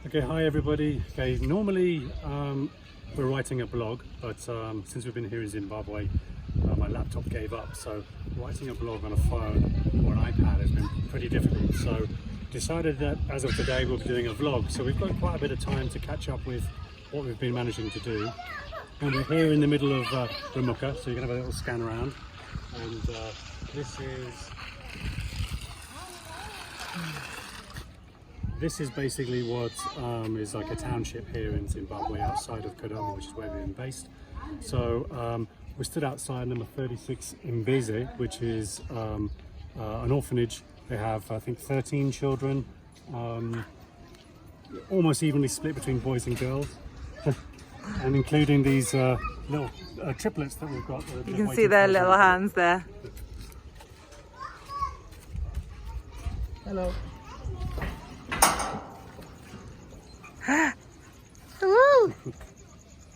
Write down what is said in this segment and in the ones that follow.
Okay, hi everybody. Okay, normally we're writing a blog, but since we've been here in Zimbabwe, my laptop gave up. So writing a blog on a phone or an iPad has been pretty difficult. So decided that as of today we'll be doing a vlog. So we've got quite a bit of time to catch up with what we've been managing to do. And we're here in the middle of Ramuka, so you're gonna have a little scan around. And this is basically what is like a township here in Zimbabwe outside of Kagame, which is where we've been based. So we stood outside number 36 in Mbeze, which is an orphanage. They have, I think, 13 children, almost evenly split between boys and girls, and including these little triplets that we've got. You can see their little hands there. Hello. Woo!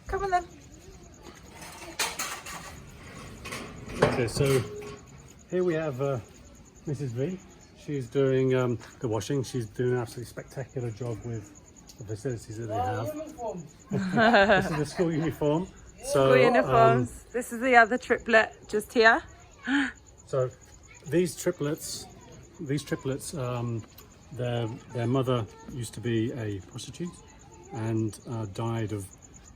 Come on then. Okay, so here we have Mrs. V. She's doing the washing. She's doing an absolutely spectacular job with the facilities that they have. This is the school uniform. So, School uniforms. This is the other triplet just here. So these triplets, their mother used to be a prostitute and died of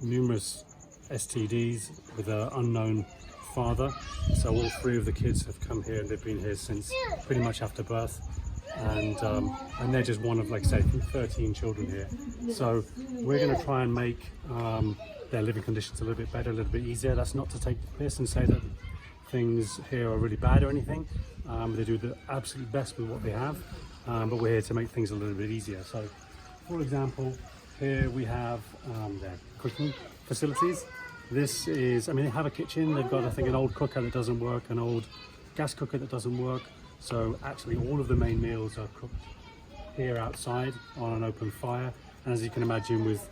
numerous STDs with an unknown father. So all three of the kids have come here and they've been here since pretty much after birth. And they're just one of, like I say, 13 children here. So we're going to try and make their living conditions a little bit better, a little bit easier. That's not to take this and say that things here are really bad or anything. They do the absolute best with what they have, but we're here to make things a little bit easier. So, for example, here we have their cooking facilities. This is, I mean, they have a kitchen. They've got, I think, an old cooker that doesn't work, an old gas cooker that doesn't work. So actually all of the main meals are cooked here outside on an open fire. And as you can imagine, with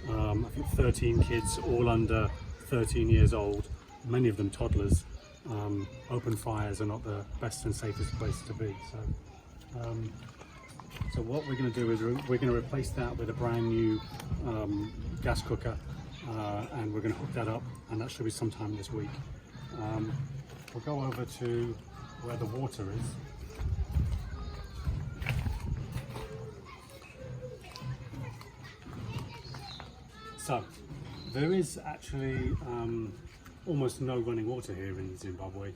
I think 13 kids, all under 13 years old, many of them toddlers, open fires are not the best and safest place to be. So what we're going to do is we're going to replace that with a brand new gas cooker, and we're going to hook that up, and that should be sometime this week. We'll go over to where the water is. So there is actually almost no running water here in Zimbabwe.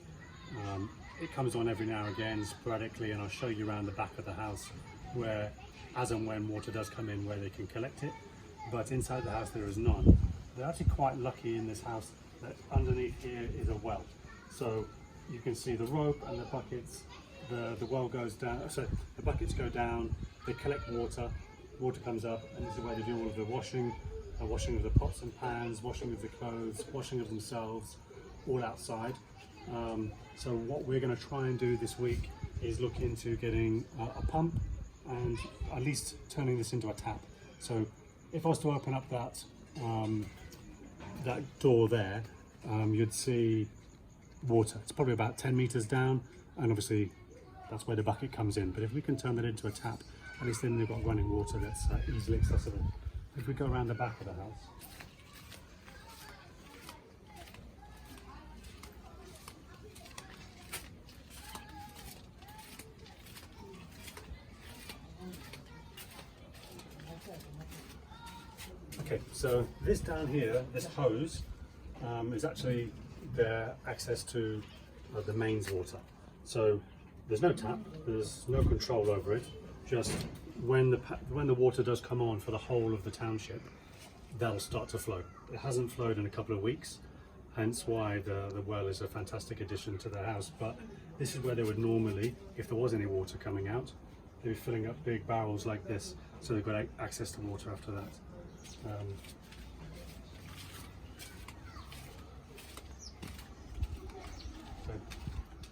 It comes on every now and again, sporadically, and I'll show you around the back of the house where, as and when water does come in, where they can collect it. But inside the house there is none. They're actually quite lucky in this house that underneath here is a well. So you can see the rope and the buckets. The well goes down, so the buckets go down, they collect water, water comes up, and this is where they do all of the washing of the pots and pans, washing of the clothes, washing of themselves, all outside. So what we're going to try and do this week is look into getting a pump and at least turning this into a tap. So if I was to open up that door there, you'd see water. It's probably about 10 meters down, and obviously that's where the bucket comes in. But if we can turn that into a tap, at least then they've got running water that's easily accessible. If we go around the back of the house, okay, so this down here, this hose, is actually their access to the mains water. So there's no tap, there's no control over it. Just when the water does come on for the whole of the township, that'll start to flow. It hasn't flowed in a couple of weeks, hence why the well is a fantastic addition to their house. But this is where they would normally, if there was any water coming out, they'd be filling up big barrels like this, so they've got access to water after that. So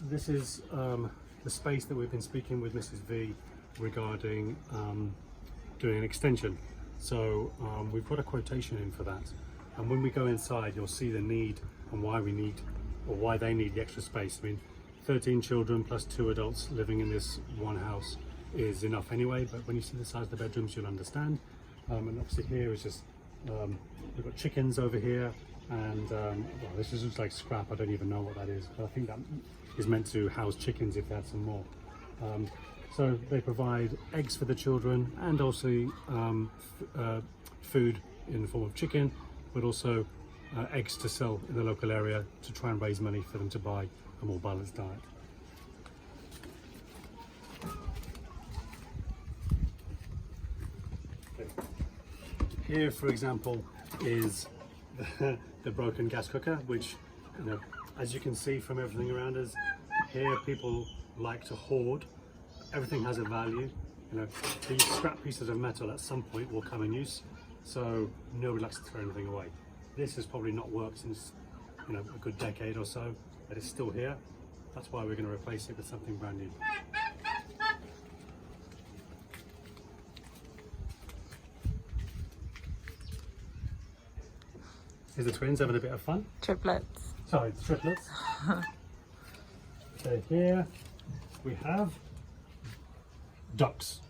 this is the space that we've been speaking with Mrs. V regarding doing an extension. So we've got a quotation in for that, and when we go inside you'll see the need and why we need, or why they need the extra space. I mean, 13 children plus 2 adults living in this one house is enough anyway, but when you see the size of the bedrooms you'll understand. And obviously here is just, we've got chickens over here, and well, this is just like scrap. I don't even know what that is, but I think that is meant to house chickens if they had some more. So they provide eggs for the children, and also food in the form of chicken, but also eggs to sell in the local area to try and raise money for them to buy a more balanced diet. Here, for example, is the broken gas cooker, which, you know, as you can see from everything around us, here people like to hoard. Everything has a value. You know, these scrap pieces of metal at some point will come in use, so nobody likes to throw anything away. This has probably not worked since, you know, a good decade or so, but it's still here. That's why we're going to replace it with something brand new. Here's the twins having a bit of fun. Triplets. Sorry, the triplets. Okay, here we have ducks.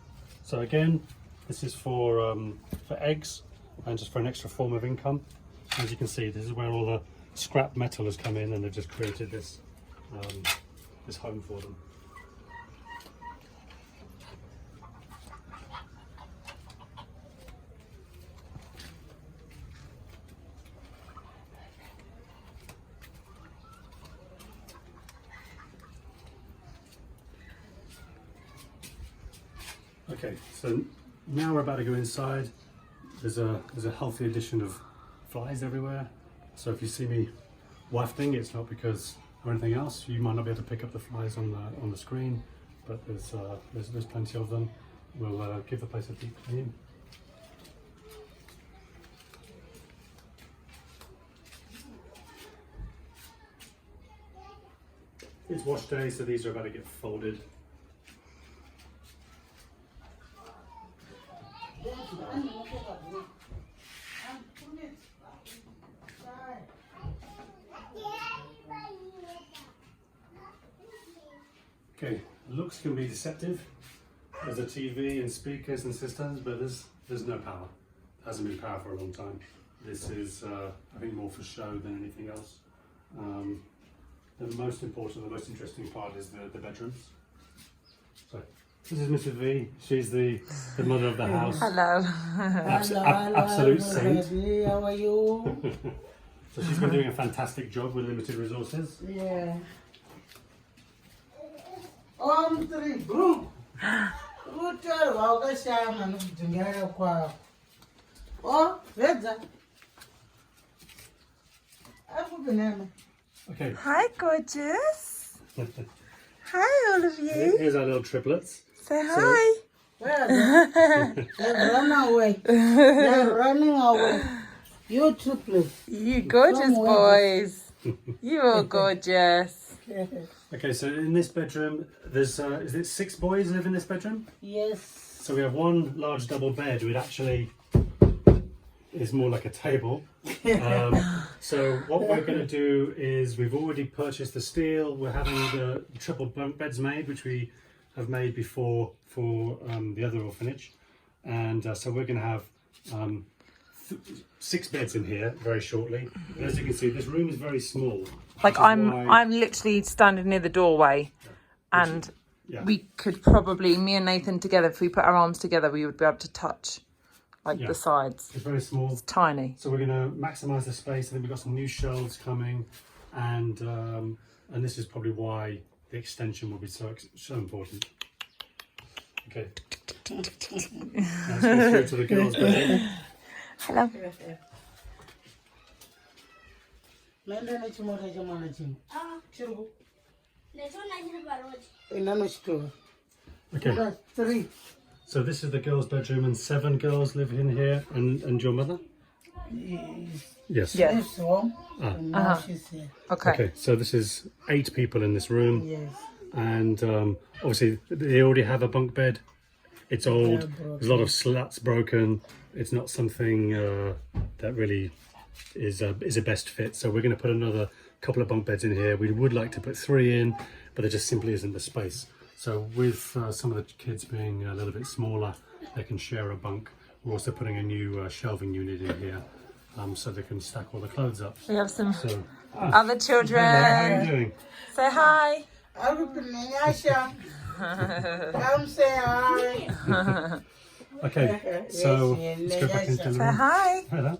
So again, this is for eggs and just for an extra form of income. As you can see, this is where all the scrap metal has come in, and they've just created this this home for them. Okay, so now we're about to go inside. There's a healthy addition of flies everywhere. So if you see me wafting, it's not because or anything else. You might not be able to pick up the flies on the screen, but there's plenty of them. We'll give the place a deep clean. It's wash day, so these are about to get folded. Okay, looks can be deceptive. There's a TV and speakers and systems, but there's no power. It hasn't been power for a long time. This is, I think, more for show than anything else. The most important, the most interesting part is the bedrooms. So this is Mrs. V. She's the mother of the house. Hello. Absolute saint. Baby. How are you? So she's been doing a fantastic job with limited resources. Yeah. On three, bro. Ruta wakashama nokujungera kwako. Oh, vedza. Akubenama. Okay. Hi, gorgeous. Hi, all of you. Here's our little triplets. Say hi. Vedza. They're running away. They're running away. You triplets. You gorgeous boys. You all gorgeous. Okay, so in this bedroom, there's is it 6 boys live in this bedroom? Yes. So we have one large double bed, which actually is more like a table. So what we're going to do is we've already purchased the steel. We're having the triple bunk beds made, which we have made before for the other orphanage, and so we're going to have 6 beds in here very shortly. And as you can see, this room is very small. Like I'm literally standing near the doorway, and we could probably, me and Nathan together, if we put our arms together, we would be able to touch like the sides. It's very small. It's tiny. So we're going to maximise the space. I think we've got some new shelves coming, and this is probably why the extension will be so important. Okay. Now let's go through to the girls' bedroom. Hello. Nenda nechimota chamwana chino. Chiriku. Ndachona chiri parodi. Inanochitova. Okay. 3. So this is the girls' bedroom, and 7 girls live in here, and your mother? Yes. Yeah. She's home. And now she's here. Okay. Okay, so this is 8 people in this room, Yes. and obviously they already have a bunk bed. It's old. There's a lot of slats broken. It's not something that really is a best fit. So we're going to put another couple of bunk beds in here. We would like to put 3 in, but there just simply isn't the space. So with some of the kids being a little bit smaller, they can share a bunk we're also putting a new shelving unit in here so they can stack all the clothes up. We have some So, other children. hello, how are you doing? Say hi. Come say hi. Okay, so let's go back into the Say room. hi. Hello.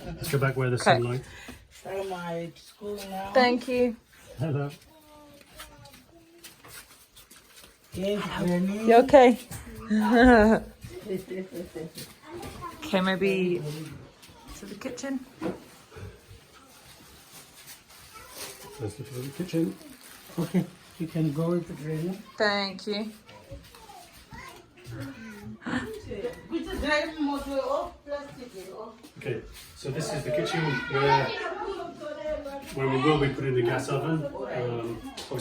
Let's go back where the sunlight. I'm at school now. Thank you. Hello. Yes, Granny. You okay? Okay, maybe to the kitchen. Let's look at the kitchen. Okay, you can go with the Granny. Thank you. Okay, so this is the kitchen where we will be putting the gas oven.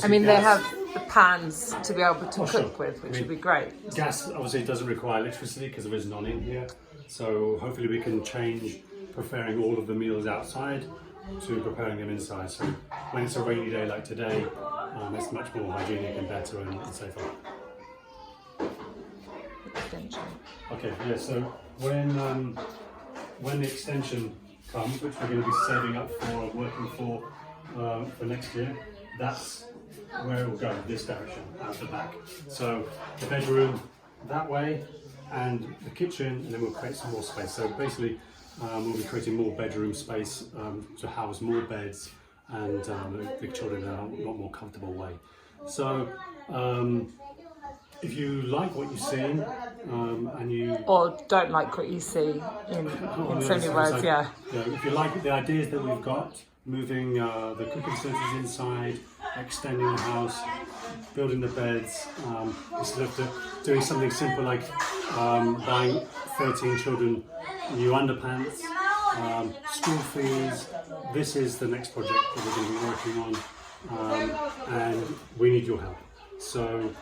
I mean, they have the pans to be able to cook with, which would be great. Gas obviously doesn't require electricity because there is none in here. So hopefully we can change preparing all of the meals outside to preparing them inside. So when it's a rainy day like today, it's much more hygienic and better and safer. Extension. Okay, yeah. So when the extension comes, which we're going to be saving up for and working for next year, that's where it will go, this direction, out the back. So the bedroom that way, and the kitchen, and then we'll create some more space. So basically, we'll be creating more bedroom space to house more beds and the children in a lot more comfortable way. So if you like what you've seen and you Or don't like what you see in so many words, yeah. If you like the ideas that we've got, moving the cooking facilities inside, extending the house, building the beds, instead of doing something simple like buying 13 children new underpants, school fees, this is the next project that we're going to be working on, and we need your help. So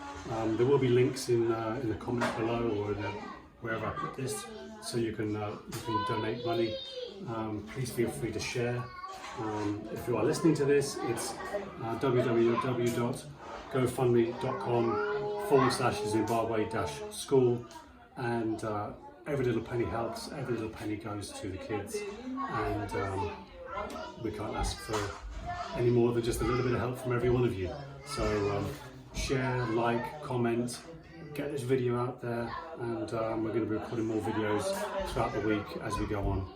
there will be links in the comments below or wherever I put this, so you can donate money. Please feel free to share. If you are listening to this, it's www.gofundme.com/Zimbabwe-school, and every little penny helps, every little penny goes to the kids, and we can't ask for any more than just a little bit of help from every one of you. So share, like, comment, get this video out there, and we're going to be recording more videos throughout the week as we go on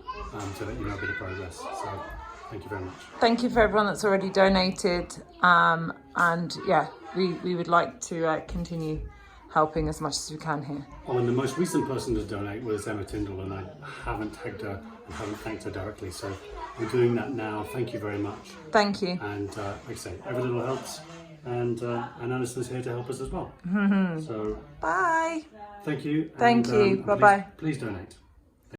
to let you know a bit of progress. So thank you very much. Thank you for everyone that's already donated. And yeah, we would like to continue helping as much as we can here. Oh, and the most recent person to donate was Emma Tyndall, and I haven't tagged her and haven't thanked her directly. So we're doing that now. Thank you very much. Thank you. And like I say, every little helps. And Alison's here to help us as well. So Bye. thank you. Thank you. And, Bye-bye. Please donate.